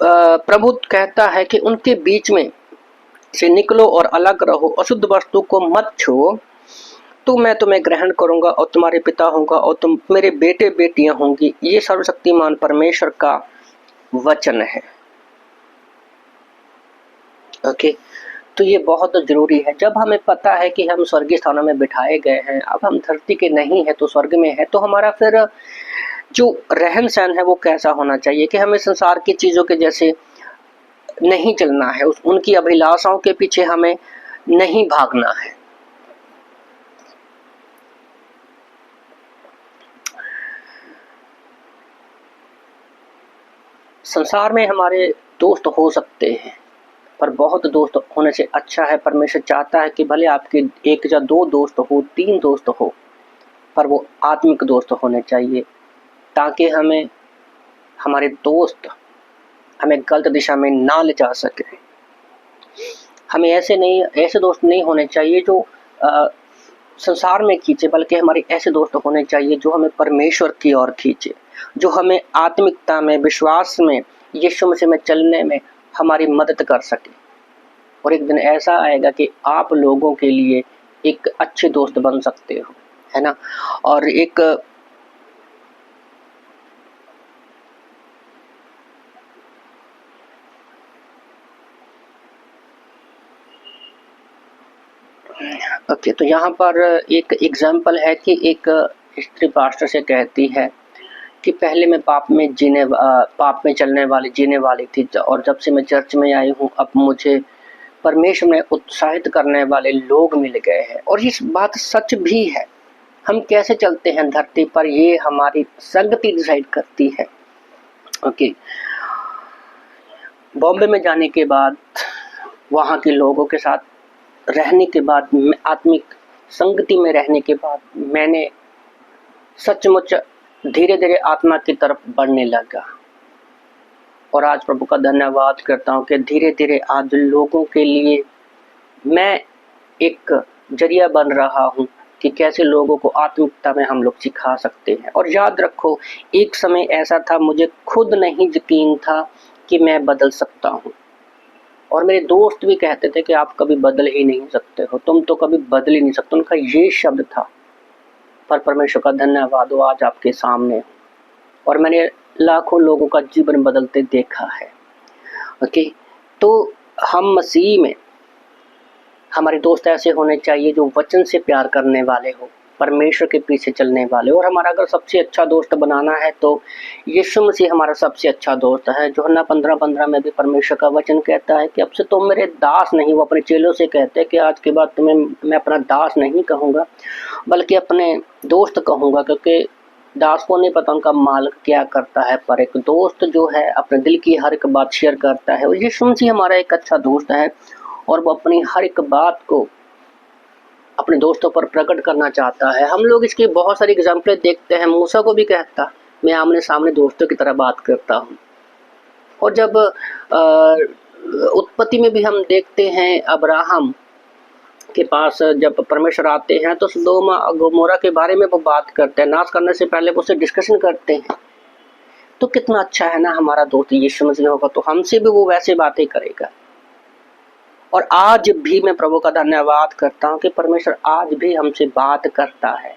प्रभु कहता है कि उनके बीच में से निकलो और अलग रहो, अशुद्ध वस्तु को मत छुओ, तो मैं तुम्हें ग्रहण करूंगा और तुम्हारे पिता होऊंगा और तुम मेरे बेटे बेटियां होंगी। ये सर्वशक्तिमान परमेश्वर का वचन है। ओके, तो ये बहुत जरूरी है। जब हमें पता है कि हम स्वर्गीय स्थानों में बिठाए गए हैं, अब हम धरती के नहीं है तो स्वर्ग में है, तो हमारा फिर जो रहन सहन है वो कैसा होना चाहिए कि हमें संसार की चीजों के जैसे नहीं चलना है, उनकी अभिलाषाओं के पीछे हमें नहीं भागना है। संसार में हमारे दोस्त हो सकते हैं, पर बहुत दोस्त होने से अच्छा है। परमेश्वर चाहता है कि भले आपके 1 या 2 दोस्त हो, 3 दोस्त हो, पर वो आत्मिक दोस्त होने चाहिए, ताकि हमारे दोस्त हमें गलत दिशा में ना ले जा सके। हमें ऐसे दोस्त नहीं होने चाहिए जो संसार में खींचे, बल्कि हमारे ऐसे दोस्त होने चाहिए जो हमें परमेश्वर की ओर खींचे, जो हमें आत्मिकता में, विश्वास में, यीशु मसीह में चलने में हमारी मदद कर सके। और एक दिन ऐसा आएगा कि आप लोगों के लिए एक अच्छे दोस्त बन सकते हो, है ना। और एक ओके, तो यहाँ पर एक एग्जाम्पल है कि एक स्त्री पास्टर से कहती है कि पहले मैं पाप में चलने वाली जीने वाली थी, और जब से मैं चर्च में आई हूँ अब मुझे परमेश्वर में उत्साहित करने वाले लोग मिल गए हैं। और इस बात सच भी है। हम कैसे चलते हैं धरती पर ये हमारी संगति डिसाइड करती है। ओके, बॉम्बे में जाने के बाद, वहाँ के लोगों के साथ रहने के बाद, आत्मिक संगति में रहने के बाद मैंने सचमुच धीरे धीरे आत्मा की तरफ बढ़ने लगा। और आज प्रभु का धन्यवाद करता हूँ कि धीरे धीरे आज लोगों के लिए मैं एक जरिया बन रहा हूँ कि कैसे लोगों को आत्मिकता में हम लोग सिखा सकते हैं। और याद रखो, एक समय ऐसा था मुझे खुद नहीं यकीन था कि मैं बदल सकता हूँ, और मेरे दोस्त भी कहते थे कि आप कभी बदल ही नहीं सकते हो, तुम तो कभी बदल ही नहीं सकते, उनका ये शब्द था। पर परमेश्वर का धन्यवाद हो, आज आपके सामने और मैंने लाखों लोगों का जीवन बदलते देखा है। ओके, तो हम मसीह में, हमारे दोस्त ऐसे होने चाहिए जो वचन से प्यार करने वाले हो, परमेश्वर के पीछे चलने वाले। और हमारा अगर सबसे अच्छा दोस्त बनाना है तो यीशु मसीह हमारा सबसे अच्छा दोस्त है। यूहन्ना 15:15 में भी परमेश्वर का वचन कहता है कि अब से तुम मेरे दास नहीं, वो अपने चेलों से कहते हैं कि आज के बाद तुम्हें मैं अपना दास नहीं कहूँगा बल्कि अपने दोस्त कहूँगा, क्योंकि दास को नहीं पता उनका मालिक क्या करता है, पर एक दोस्त जो है अपने दिल की हर एक बात शेयर करता है। और यीशु मसीह हमारा एक अच्छा दोस्त है और वो अपनी हर एक बात को अपने दोस्तों पर प्रकट करना चाहता है। हम लोग इसकी बहुत सारी एग्जाम्पलें देखते हैं। मूसा को भी कहता, मैं आमने सामने दोस्तों की तरह बात करता हूँ। और जब उत्पत्ति में भी हम देखते हैं, अब्राहम के पास जब परमेश्वर आते हैं तो सदोम और गोमोरा के बारे में वो बात करते हैं, नाश करने से पहले वो उससे डिस्कशन करते हैं। तो कितना अच्छा है ना हमारा दोस्त यीशु मसीह होगा तो हमसे भी वो वैसे बातें करेगा। और आज भी मैं प्रभु का धन्यवाद करता हूँ कि परमेश्वर आज भी हमसे बात करता है।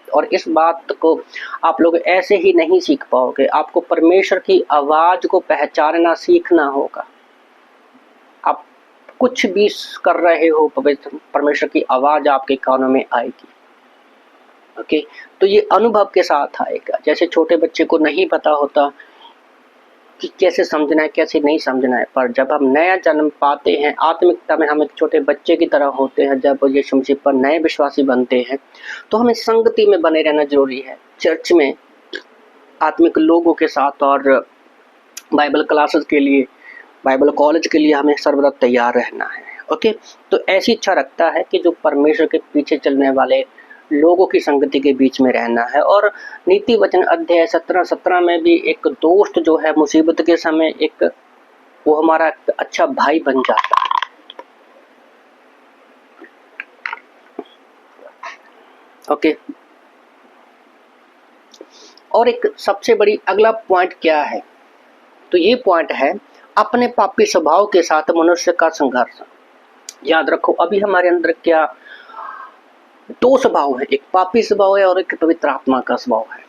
और इस बात को आप लोग ऐसे ही नहीं सीख पाओगे, आपको परमेश्वर की आवाज को पहचानना सीखना होगा। आप कुछ भी कर रहे हो, परमेश्वर की आवाज आपके कानों में आएगी। ओके, तो ये अनुभव के साथ आएगा। जैसे छोटे बच्चे को नहीं पता होता कि कैसे समझना है कैसे नहीं समझना है, पर जब हम नया जन्म पाते हैं आत्मिकता में, हम एक छोटे बच्चे की तरह होते हैं। जब यीशु मसीह पर नए विश्वासी बनते हैं तो हमें संगति में बने रहना जरूरी है, चर्च में आत्मिक लोगों के साथ, और बाइबल क्लासेस के लिए, बाइबल कॉलेज के लिए हमें सर्वदा तैयार रहना है। ओके, तो ऐसी इच्छा रखता है कि जो परमेश्वर के पीछे चलने वाले लोगों की संगति के बीच में रहना है। और नीति वचन अध्याय 17 में भी एक दोस्त जो है मुसीबत के समय एक वो हमारा अच्छा भाई बन जाता है। ओके, और एक सबसे बड़ी अगला पॉइंट क्या है, तो ये पॉइंट है अपने पापी स्वभाव के साथ मनुष्य का संघर्ष। याद रखो, अभी हमारे अंदर क्या दो स्वभाव है, एक पापी स्वभाव है और एक पवित्र आत्मा का स्वभाव है।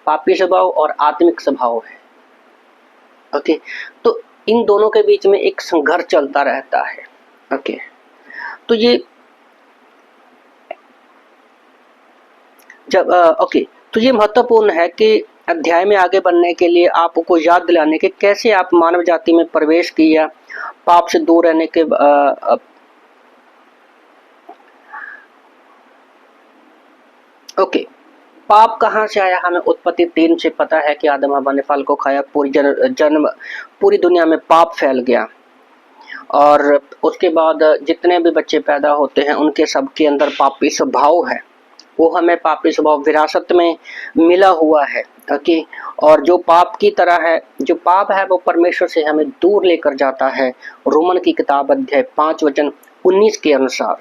पापी स्वभाव और आत्मिक स्वभाव है। ओके, तो इन दोनों के बीच में एक संघर्ष चलता रहता है। ओके, तो ये जब तो ये महत्वपूर्ण है कि अध्याय में आगे बढ़ने के लिए आपको याद दिलाने के कैसे आप मानव जाति में प्रवेश किया, पाप से दूर रहने के ओके, पाप कहाँ से आया हमें उत्पत्ति 3 से पता है कि आदम हव्वा ने फल को खाया, पूरी दुनिया में पाप फैल गया। और उसके बाद जितने भी बच्चे पैदा होते हैं उनके सबके अंदर पापी स्वभाव है। वो हमें पापी स्वभाव विरासत में मिला हुआ है। ओके, और जो पाप की तरह है, जो पाप है वो परमेश्वर से हमें दूर लेकर जाता है, रोमन की किताब अध्याय 5 वचन 19 के अनुसार।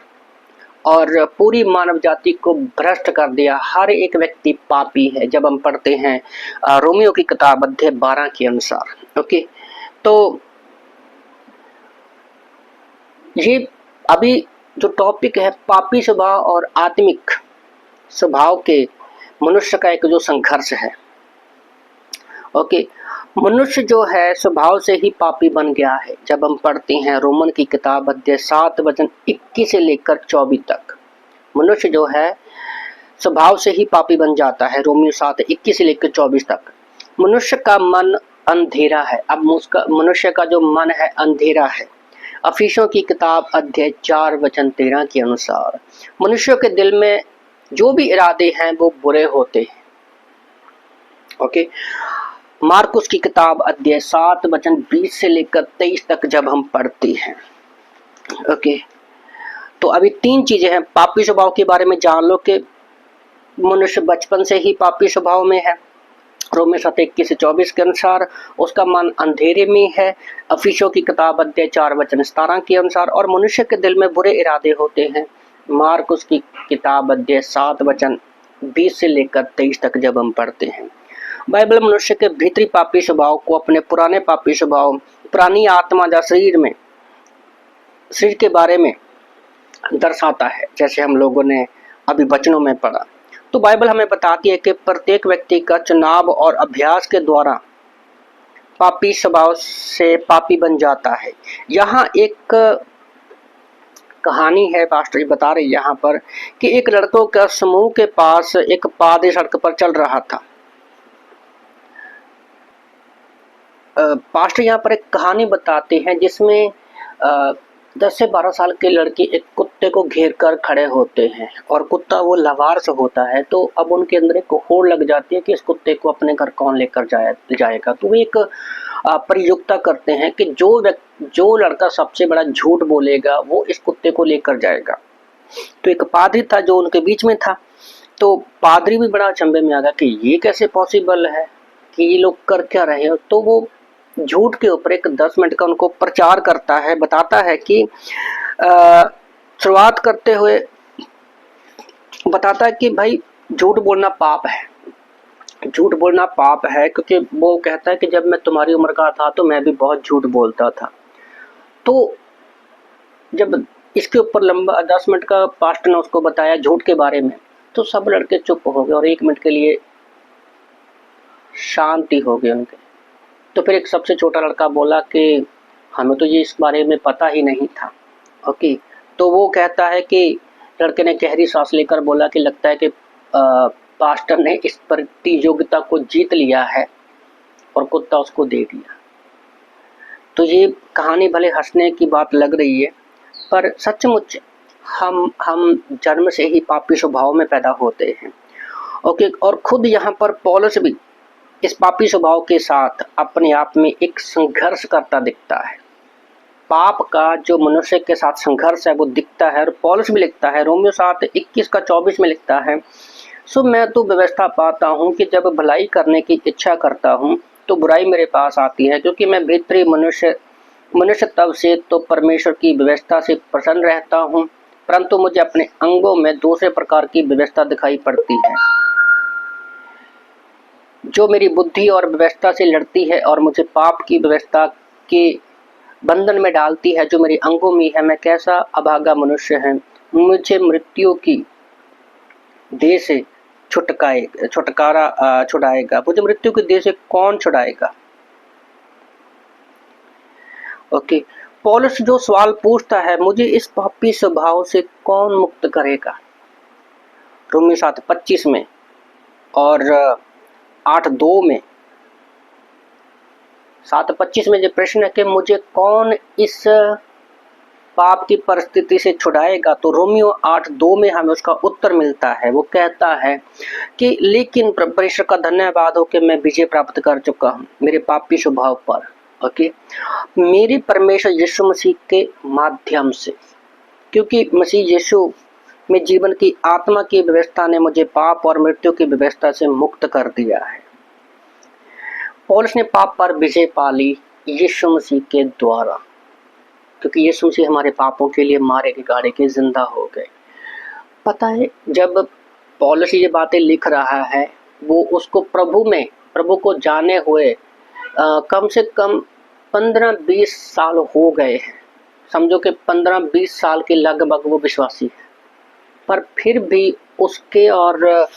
और पूरी मानव जाति को भ्रष्ट कर दिया, हर एक व्यक्ति पापी है, जब हम पढ़ते हैं रोमियो की किताब अध्याय 12 के अनुसार। ओके, तो ये अभी जो टॉपिक है पापी स्वभाव और आत्मिक स्वभाव के मनुष्य का एक जो संघर्ष है। ओके, मनुष्य जो है स्वभाव से ही पापी बन गया है। जब हम पढ़ते हैं रोमन की किताब अध्याय 7 वचन 21 से लेकर 24 तक, मनुष्य जो है स्वभाव से ही पापी बन जाता है। रोमियो 7 21 से लेकर 24 तक। मनुष्य का मन अंधेरा है। अब मनुष्य का जो मन है अंधेरा है। अफीसियों की किताब अध्याय 4 वचन 13 के अनुसार मनुष्यों के दिल में जो भी इरादे हैं वो बुरे होते हैं। ओके, मार्कुस की किताब अध्याय 7 वचन 20 से लेकर 23 तक जब हम पढ़ते हैं। ओके, तो अभी 3 चीजें हैं। पापी स्वभाव के बारे में जान लो कि मनुष्य बचपन से ही पापी स्वभाव में है, रोमियो 7 21 से 24 के अनुसार। उसका मन अंधेरे में है, अफीसियों की किताब अध्याय 4 वचन 17 के अनुसार। और मनुष्य के दिल में बुरे इरादे होते हैं, मार्कुस की किताब अध्याय 7 वचन 20 से लेकर 23 तक जब हम पढ़ते हैं। बाइबल मनुष्य के भीतरी पापी स्वभाव को अपने पुराने पापी स्वभाव, पुरानी आत्मा या शरीर के बारे में दर्शाता है, जैसे हम लोगों ने अभी वचनों में पढ़ा। तो बाइबल हमें बताती है कि प्रत्येक व्यक्ति का चुनाव और अभ्यास के द्वारा पापी स्वभाव से पापी बन जाता है। यहाँ एक कहानी है, पास्टर जी बता रहे यहाँ पर कि एक लड़कों का समूह के पास एक पादरी सड़क पर चल रहा था। पास्टर यहाँ पर एक कहानी बताते हैं जिसमें 10 से 12 साल के लड़के एक कुत्ते को घेर कर खड़े होते हैं और कुत्ता वो लावारिस होता है। तो अब उनके अंदर एक होड़ लग जाती है कि इस कुत्ते को अपने घर कौन लेकर जाएगा। तो वो एक प्रयुक्ता करते हैं कि जो लड़का सबसे बड़ा झूठ बोलेगा वो इस कुत्ते को लेकर जाएगा। तो एक पादरी था जो उनके बीच में था। तो पादरी भी बड़ा अचंभे में आ गया कि ये कैसे पॉसिबल है, कि ये लोग कर क्या रहे हो। तो वो झूठ के ऊपर एक 10 मिनट का उनको प्रचार करता है, बताता है कि शुरुआत करते हुए बताता है कि भाई झूठ बोलना पाप है, झूठ बोलना पाप है, क्योंकि वो कहता है कि जब मैं तुम्हारी उम्र का था तो मैं भी बहुत झूठ बोलता था। तो जब इसके ऊपर लंबा 10 मिनट का पास्टर ने उसको बताया झूठ के बारे में, तो सब लड़के चुप हो गए और 1 मिनट के लिए शांति हो गई उनके। तो फिर एक सबसे छोटा लड़का बोला कि हमें तो ये इस बारे में पता ही नहीं था। ओके, तो वो कहता है कि लड़के ने गहरी सांस लेकर बोला कि लगता है कि पास्टर ने इस प्रतियोगिता को जीत लिया है और कुत्ता उसको दे दिया। तो ये कहानी भले हंसने की बात लग रही है, पर सचमुच हम जन्म से ही पापी स्वभाव में पैदा होते हैं। ओके, और खुद यहाँ पर पौलुस भी इस पापी स्वभाव के साथ अपने आप में एक संघर्ष करता दिखता है। पाप का जो मनुष्य के साथ संघर्ष है वो दिखता है, और पौलुस भी लिखता है, रोमियो 7:21-24 में लिखता है, सो मैं तो व्यवस्था पाता हूँ कि जब भलाई करने की इच्छा करता हूँ तो बुराई मेरे पास आती है, क्योंकि मैं भीतरी मनुष्य तब से तो परमेश्वर की व्यवस्था से प्रसन्न रहता हूँ, परंतु मुझे अपने अंगों में दूसरे प्रकार की व्यवस्था दिखाई पड़ती है, जो मेरी बुद्धि और व्यवस्था से लड़ती है और मुझे पाप की व्यवस्था के बंधन में डालती है जो मेरे अंगों में है। मैं कैसा अभागा मनुष्य है, मुझे मृत्यु की देह से छुड़ाएगा, मुझे मृत्यु की देह से कौन छुड़ाएगा। ओके, पौलुस जो सवाल पूछता है, मुझे इस पापी स्वभाव से कौन मुक्त करेगा, रोमी 7:25 में और 8:2 में 7:25 में जो प्रश्न है कि मुझे कौन इस पाप की परिस्थिति से छुड़ाएगा, तो रोमियो 8:2 में हमें उसका उत्तर मिलता है। वो कहता है कि लेकिन परमेश्वर का धन्यवाद हो कि मैं विजय प्राप्त कर चुका हूँ मेरे पापी स्वभाव पर। ओके, मेरे परमेश्वर यीशु मसीह के माध्यम से, क्योंकि मसीह यीशु में जीवन की आत्मा की व्यवस्था ने मुझे पाप और मृत्यु की व्यवस्था से मुक्त कर दिया है। पौलुस ने पाप पर विजय पा ली यीशु मसीह के द्वारा, क्योंकि यीशु मसीह हमारे पापों के लिए मारे के गाड़े के जिंदा हो गए। पता है, जब पौलुस ये बातें लिख रहा है, वो उसको प्रभु को जाने हुए कम से कम 15-20 साल हो गए हैं। समझो कि 15-20 साल के लगभग वो विश्वासी है, पर फिर भी उसके और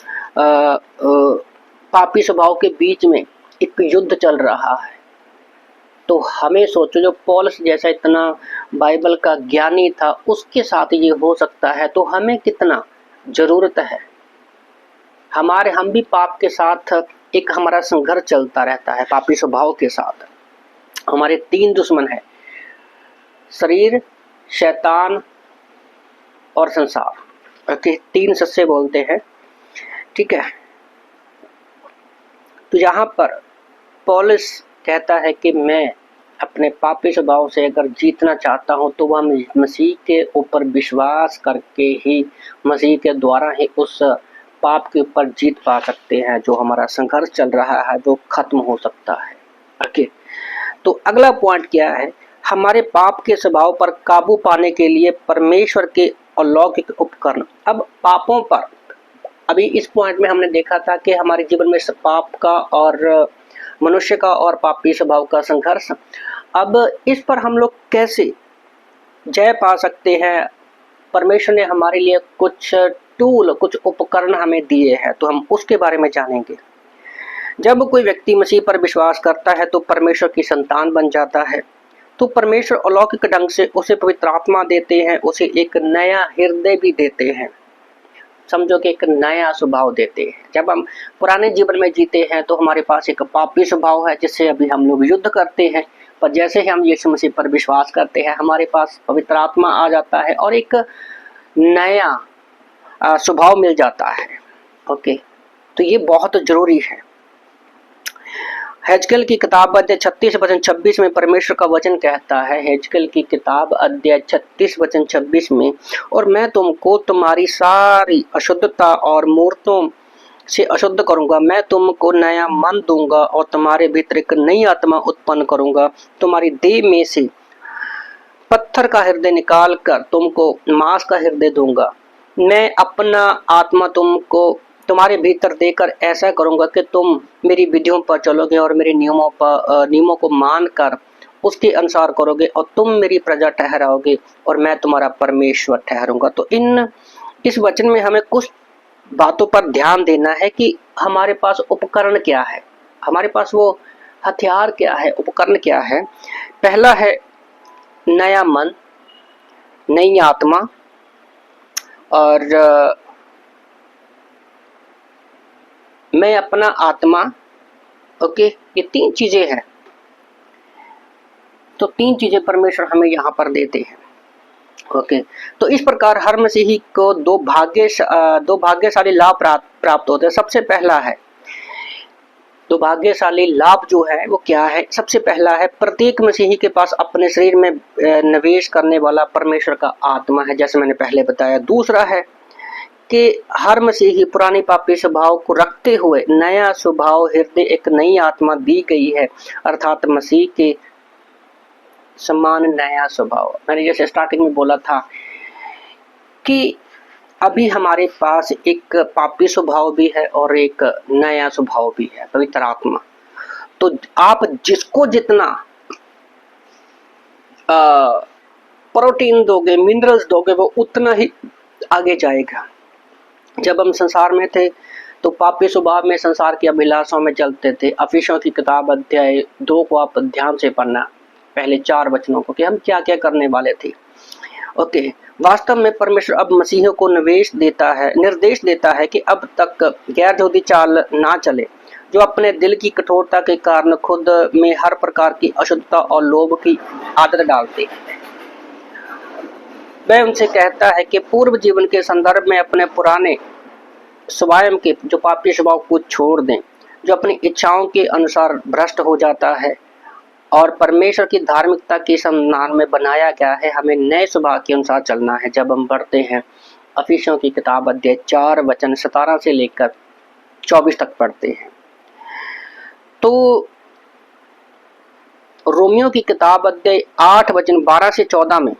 पापी स्वभाव के बीच में एक युद्ध चल रहा है। तो हमें सोचो, जो पौलुस जैसा इतना बाइबल का ज्ञानी था उसके साथ ये हो सकता है, तो हमें कितना जरूरत है। हम भी पाप के साथ एक हमारा संघर्ष चलता रहता है। पापी स्वभाव के साथ हमारे 3 दुश्मन है, शरीर, शैतान और संसार। 3 सस्से बोलते हैं, ठीक है। तो यहाँ पर पौलुस कहता है कि मैं अपने पापी स्वभाव से अगर जीतना चाहता हूँ तो वह मसीह के ऊपर विश्वास करके ही, मसीह के द्वारा ही उस पाप के ऊपर जीत पा सकते हैं। जो हमारा संघर्ष चल रहा है वो खत्म हो सकता है। ओके, तो अगला पॉइंट क्या है, हमारे पाप के स्वभाव पर काबू पाने के लिए परमेश्वर के अलौकिक उपकरण। अब पापों पर, अभी इस पॉइंट में हमने देखा था कि हमारे जीवन में पाप का और मनुष्य का और पापी स्वभाव का संघर्ष। अब इस पर हम लोग कैसे जय पा सकते हैं। परमेश्वर ने हमारे लिए कुछ टूल, कुछ उपकरण हमें दिए हैं, तो हम उसके बारे में जानेंगे। जब कोई व्यक्ति मसीह पर विश्वास करता है तो परमेश्वर की संतान बन जाता है। तो परमेश्वर अलौकिक ढंग से उसे पवित्र आत्मा देते हैं, उसे एक नया हृदय भी देते हैं। समझो कि एक नया स्वभाव देते हैं। जब हम पुराने जीवन में जीते हैं तो हमारे पास एक पापी स्वभाव है जिससे अभी हम लोग युद्ध करते हैं, पर जैसे ही हम यीशु मसीह पर विश्वास करते हैं हमारे पास पवित्र आत्मा आ जाता है और एक नया स्वभाव मिल जाता है। ओके, तो ये बहुत जरूरी हेजकेल की किताब अध्याय 36 वचन 26 में परमेश्वर का वचन कहता है, हेजकेल की किताब अध्याय 36 वचन 26 में, और मैं तुमको तुम्हारी सारी अशुद्धता और मूर्तों से अशुद्ध करूंगा, मैं तुमको नया मन दूंगा और तुम्हारे भीतर एक नई आत्मा उत्पन्न करूंगा, तुम्हारी देह में से पत्थर का हृदय निकाल कर तुमको मांस का हृदय दूंगा, मैं अपना आत्मा तुमको तुम्हारे भीतर देकर ऐसा करूंगा कि तुम मेरी विधियों पर चलोगे और मेरे नियमों को मानकर उसके अनुसार करोगे और तुम मेरी प्रजा ठहराओगे और मैं तुम्हारा परमेश्वर ठहरूंगा। तो इस वचन में हमें कुछ बातों पर ध्यान देना है कि हमारे पास उपकरण क्या है, हमारे पास वो हथियार क्या है, उपकरण क्या है। पहला है नया मन, नई आत्मा, और मैं अपना आत्मा। ओके, ये तीन चीजें हैं। तो तीन चीजें परमेश्वर हमें यहाँ पर देते हैं। ओके, तो इस प्रकार हर मसीही को दो भाग्यशाली लाभ प्राप्त होते हैं। सबसे पहला है, तो भाग्यशाली लाभ जो है वो क्या है? सबसे पहला है, प्रत्येक मसीही के पास अपने शरीर में निवेश करने वाला परमेश्वर का आत्मा है, जैसे मैंने पहले बताया। दूसरा है कि हर मसीही पुरानी पापी स्वभाव को रखते हुए नया स्वभाव हृदय एक नई आत्मा दी गई है, अर्थात मसीह के समान नया स्वभाव। मैंने जैसे स्टार्टिंग में बोला था कि अभी हमारे पास एक पापी स्वभाव भी है और एक नया स्वभाव भी है, पवित्र आत्मा। तो आप जिसको जितना प्रोटीन दोगे, मिनरल्स दोगे, वो उतना ही आगे जाएगा। जब हम संसार में थे तो पापी स्वभाव में संसार की अभिलाषाओं में चलते थे। अफिसियों की किताब अध्याय 2 को आप ध्यान से पढ़ना, पहले 4 वचनों को, कि हम क्या क्या करने वाले थे। ओके, वास्तव में परमेश्वर अब मसीहियों को निर्देश देता है कि अब तक गैर यहूदी चाल ना चले, जो अपने दिल की कठोरता के कारण खुद में हर प्रकार की अशुद्धता और लोभ की आदत डालते हैं। वह उनसे कहता है कि पूर्व जीवन के संदर्भ में अपने पुराने स्वयं के जो पापी स्वभाव को छोड़ दें, जो अपनी इच्छाओं के अनुसार भ्रष्ट हो जाता है और परमेश्वर की धार्मिकता के सम्मान में बनाया गया है। हमें नए स्वभाव के अनुसार चलना है। जब हम पढ़ते हैं अफिसियों की किताब अध्याय 4 वचन 17 से लेकर 24 तक पढ़ते हैं, तो रोमियो की किताब अध्याय 8 वचन 12 से 14 में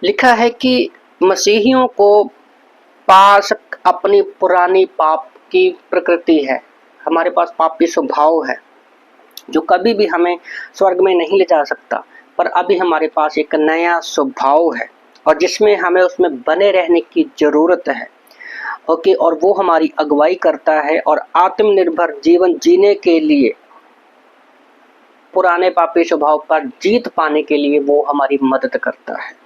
लिखा है कि मसीहियों को पास अपनी पुरानी पाप की प्रकृति है, हमारे पास पापी स्वभाव है जो कभी भी हमें स्वर्ग में नहीं ले जा सकता, पर अभी हमारे पास एक नया स्वभाव है और जिसमें हमें उसमें बने रहने की जरूरत है। ओके, और वो हमारी अगुवाई करता है और आत्मनिर्भर जीवन जीने के लिए, पुराने पापी स्वभाव पर जीत पाने के लिए वो हमारी मदद करता है।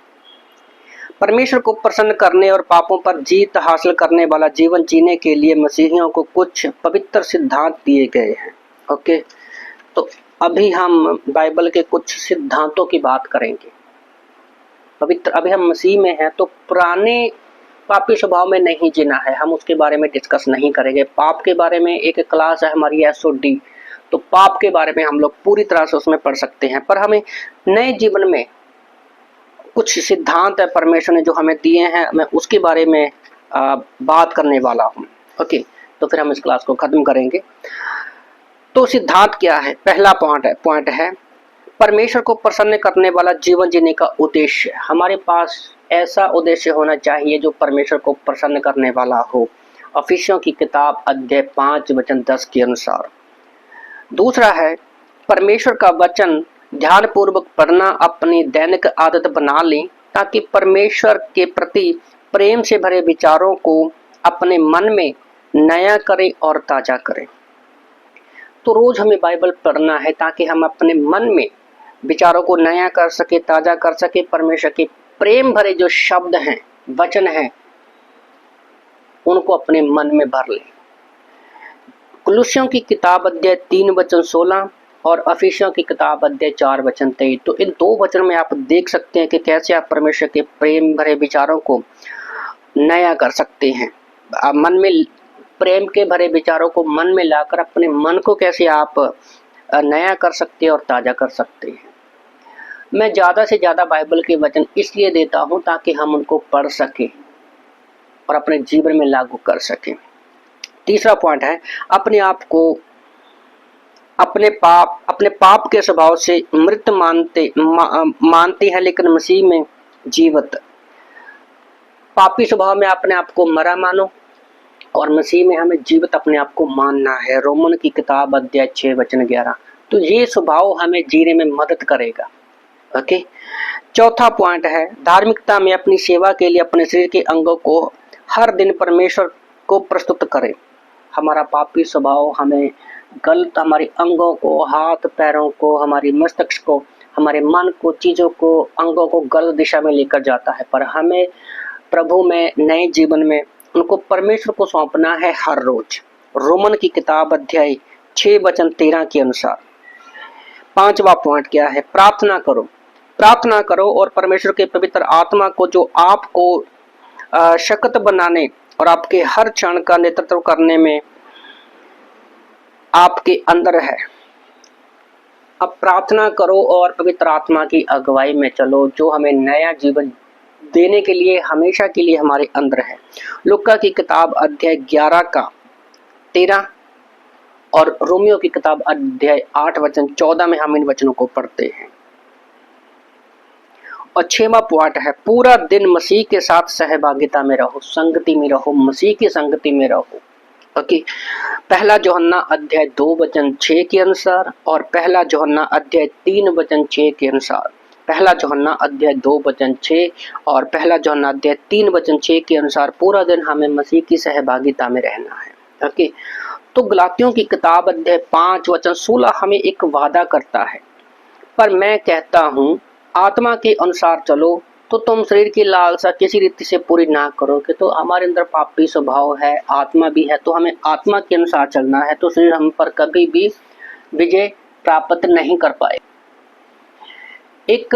परमेश्वर को प्रसन्न करने और पापों पर जीत हासिल करने वाला जीवन जीने के लिए मसीहियों को कुछ पवित्र सिद्धांत दिए गए हैं। ओके, तो अभी हम बाइबल के कुछ सिद्धांतों की बात करेंगे। अभी हम मसीह में हैं तो पुराने पापी स्वभाव में नहीं जीना है, हम उसके बारे में डिस्कस नहीं करेंगे। पाप के बारे में एक क्लास है हमारी SOD, तो पाप के बारे में हम लोग पूरी तरह से उसमें पढ़ सकते हैं, पर हमें नए जीवन में कुछ सिद्धांत है परमेश्वर ने जो हमें दिए हैं, मैं उसके बारे में बात करने वाला हूँ। ओके, तो फिर हम इस क्लास को खत्म करेंगे। तो सिद्धांत क्या है? पहला पॉइंट है परमेश्वर को प्रसन्न करने वाला जीवन जीने का उद्देश्य। हमारे पास ऐसा उद्देश्य होना चाहिए जो परमेश्वर को प्रसन्न करने वाला हो, अफिसियों की किताब अध्याय 5 वचन 10 के अनुसार। दूसरा है परमेश्वर का वचन ध्यान पूर्वक पढ़ना अपनी दैनिक आदत बना लें, ताकि परमेश्वर के प्रति प्रेम से भरे विचारों को अपने मन में नया करें और ताजा करें। तो रोज हमें बाइबल पढ़ना है ताकि हम अपने मन में विचारों को नया कर सके, ताजा कर सके, परमेश्वर के प्रेम भरे जो शब्द हैं, वचन हैं, उनको अपने मन में भर लें। कुलुस्सियों की किताब अध्याय 3 वचन 16 और अफिसियों की किताब अध्याय 4 वचन 23। तो इन 2 वचन में आप देख सकते हैं कि कैसे आप परमेश्वर के प्रेम भरे विचारों को नया कर सकते हैं, आप मन में प्रेम के भरे विचारों को मन में लाकर अपने मन को कैसे आप नया कर सकते हैं और ताज़ा कर सकते हैं। मैं ज़्यादा से ज़्यादा बाइबल के वचन इसलिए देता हूँ ताकि हम उनको पढ़ सकें और अपने जीवन में लागू कर सकें। तीसरा पॉइंट है, अपने आप को अपने पाप के स्वभाव से मृत मानते हैं, लेकिन मसीह में जीवित। पापी स्वभाव में अपने आप को मरा मानो और मसीह में हमें जीवित अपने आप को मानना है। रोमन की किताब अध्याय 6 वचन 11। तो ये स्वभाव हमें जीने में मदद करेगा। ओके। चौथा पॉइंट है, धार्मिकता में अपनी सेवा के लिए अपने शरीर के अंगों को हर दिन परमेश्वर को प्रस्तुत करें। हमारा पापी स्वभाव हमें गलत, हमारे अंगों को, हाथ पैरों को, हमारी मस्तिष्क को, हमारे मन को, चीजों को, अंगों को गलत दिशा में लेकर जाता है। पर हमें प्रभु में, नए जीवन में उनको परमेश्वर को सौंपना है हर रोज। रोमन की किताब अध्याय 6 वचन 13 के अनुसार। पांचवा पॉइंट क्या है, प्रार्थना करो। प्रार्थना करो और परमेश्वर के पवित्र आत्मा को, जो आपको शक्त बनाने और आपके हर क्षण का नेतृत्व करने में आपके अंदर है। अब प्रार्थना करो और पवित्र आत्मा की अगुवाई में चलो, जो हमें नया जीवन देने के लिए हमेशा के लिए हमारे अंदर है। लूका की किताब अध्याय 11 का 13 और रोमियो की किताब अध्याय 8 वचन 14 में हम इन वचनों को पढ़ते हैं। और 6वां पॉइंट है, पूरा दिन मसीह के साथ सहभागिता में रहो, संगति में रहो, मसीह की संगति में रहो। ओके। पहला यूहन्ना अध्याय 2 वचन 6 के अनुसार और पहला यूहन्ना अध्याय 3 वचन 6 के अनुसार। पहला यूहन्ना अध्याय 2 वचन 6 और पहला यूहन्ना अध्याय 3 वचन 6 के अनुसार पूरा दिन हमें मसीह की सहभागिता में रहना है। ओके। तो गलातियों की किताब अध्याय 5 वचन 16 हमें एक वादा करता है, पर मैं कहता हूँ आत्मा के अनुसार चलो, तो तुम शरीर की लालसा किसी रीति से पूरी ना करोगे। तो हमारे अंदर पापी स्वभाव है, आत्मा भी है, तो हमें आत्मा के अनुसार चलना है, तो शरीर हम पर कभी भी विजय प्राप्त नहीं कर पाए। एक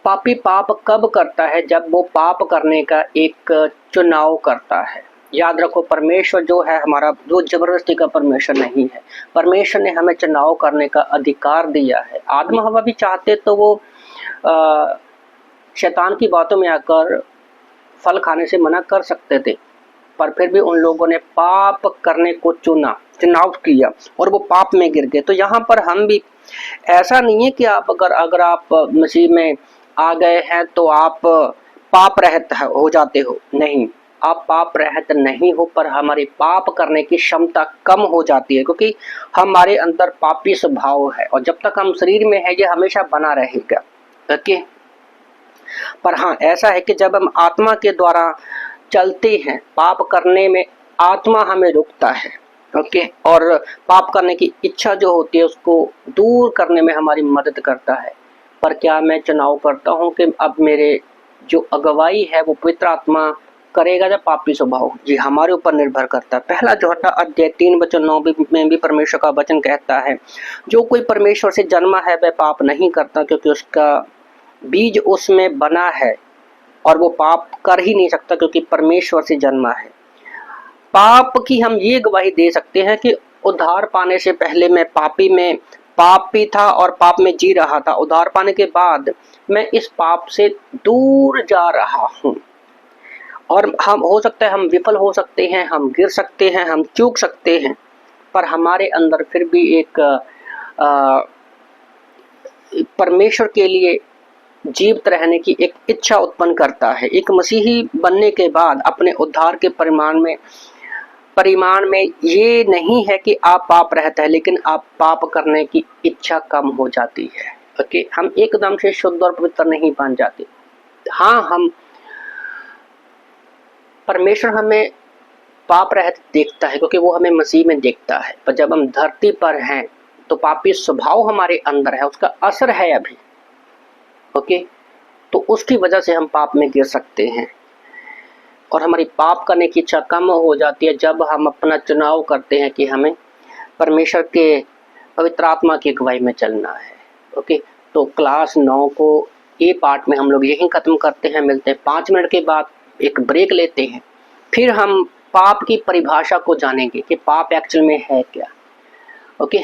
पापी पाप कब करता है? जब वो पाप करने का एक चुनाव करता है। याद रखो, परमेश्वर जो है हमारा, वो जबरदस्ती का परमेश्वर नहीं है। परमेश्वर ने हमें चुनाव करने का अधिकार दिया है। आदम हवा भी चाहते तो वो शैतान की बातों में आकर फल खाने से मना कर सकते थे, पर फिर भी उन लोगों ने पाप करने को चुनाव किया और वो पाप में गिर गए। तो यहाँ पर हम भी, ऐसा नहीं है कि आप अगर आप मसीह में आ गए हैं तो आप पाप रहित हो जाते हो। नहीं, आप पाप रहित नहीं हो, पर हमारी पाप करने की क्षमता कम हो जाती है, क्योंकि हमारे अंदर पापी स्वभाव है और जब तक हम शरीर में है ये हमेशा बना रहेगा। ओके। पर हाँ, ऐसा है कि जब हम आत्मा के द्वारा चलते हैं, पाप करने में आत्मा हमें रोकता है। ओके। और पाप करने की इच्छा जो होती है उसको दूर करने में हमारी मदद करता है। पर क्या मैं चुनाव करता हूँ कि अब मेरे जो अगुवाई है वो पवित्र आत्मा करेगा या पापी स्वभाव? जी, हमारे ऊपर निर्भर करता है। पहला यूहन्ना अध्याय 3 वचन 9 में भी परमेश्वर का वचन कहता है, जो कोई परमेश्वर से जन्मा है वह पाप नहीं करता, क्योंकि उसका बीज उसमें बना है, और वो पाप कर ही नहीं सकता क्योंकि परमेश्वर से जन्मा है। पाप की हम ये गवाही दे सकते हैं कि उद्धार पाने से पहले मैं पापी था और पाप में जी रहा था। उद्धार पाने के बाद मैं इस पाप से दूर जा रहा हूँ। और हम, हो सकता है हम विफल हो सकते हैं, हम गिर सकते हैं, हम चूक सकते हैं, पर हमारे अंदर फिर भी एक परमेश्वर के लिए जीवित रहने की एक इच्छा उत्पन्न करता है। एक मसीही बनने के बाद अपने उद्धार के परिमाण में ये नहीं है कि आप पाप रहते हैं, लेकिन आप पाप करने की इच्छा कम हो जाती है। ओके। हम एकदम से शुद्ध और पवित्र नहीं बन जाते। हाँ, हम परमेश्वर हमें पाप रहित देखता है क्योंकि वो हमें मसीह में देखता है, पर जब हम धरती पर हैं तो पापी स्वभाव हमारे अंदर है, उसका असर है अभी। ओके। तो उसकी वजह से हम पाप में गिर सकते हैं और हमारी पाप करने की इच्छा कम हो जाती है जब हम अपना चुनाव करते हैं कि हमें परमेश्वर के पवित्र आत्मा की अगुवाई में चलना है। ओके। तो क्लास 9 को ए पार्ट में हम लोग यहीं ख़त्म करते हैं। मिलते हैं 5 मिनट के बाद, एक ब्रेक लेते हैं, फिर हम पाप की परिभाषा को जानेंगे कि पाप एक्चुअल में है क्या। ओके।